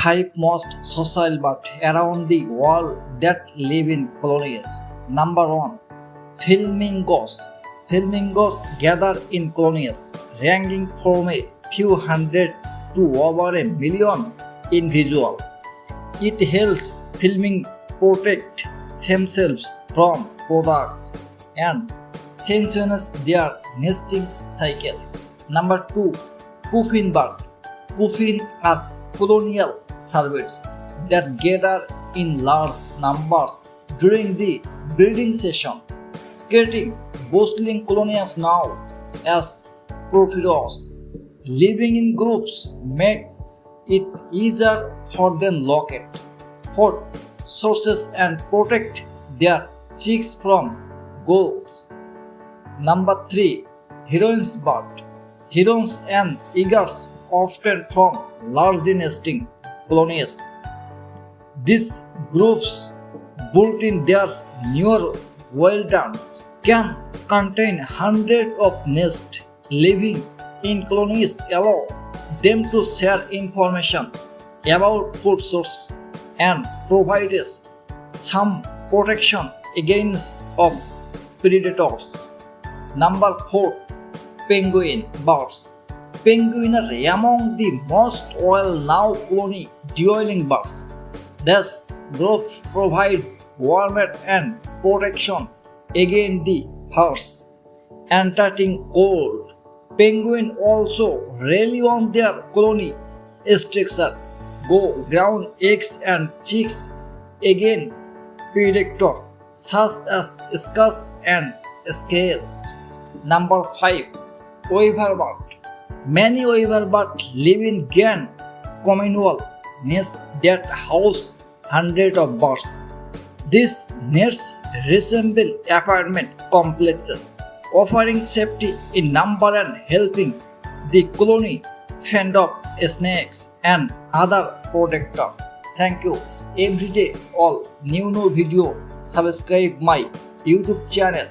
5 most social birds around the world that live in colonies. Number 1. Flamingos. Flamingos gather in colonies ranging from a few hundred to over a million individuals. It helps flamingos protect themselves from predators and synchronous their nesting cycles. Number 2. Puffin bird. Puffin are colonial cervets that gather in large numbers during the breeding season, creating bustling colonies known as porphyros. Living in groups makes it easier for them locate food sources and protect their chicks from gulls. Number 3. Herons bird. Herons and eagles often form large nesting colonies. These groups, built in their newer wildlands, can contain hundreds of nests. Living in colonies allow them to share information about food source and provides some protection against of predators. Number 4. Penguin birds. Penguins are among the most well-known colony-dwelling birds. These groups provide warmth and protection against the harsh Antarctic cold. Penguins also rely on their colony structure, go ground eggs and chicks against predators such as skunks and scales. Number 5. Weaver bird. Many weaver birds live in grand communal nests that house hundreds of birds. These nests resemble apartment complexes, offering safety in number and helping the colony fend off snakes and other predators. Thank you. Every day, all new video. Subscribe my YouTube channel.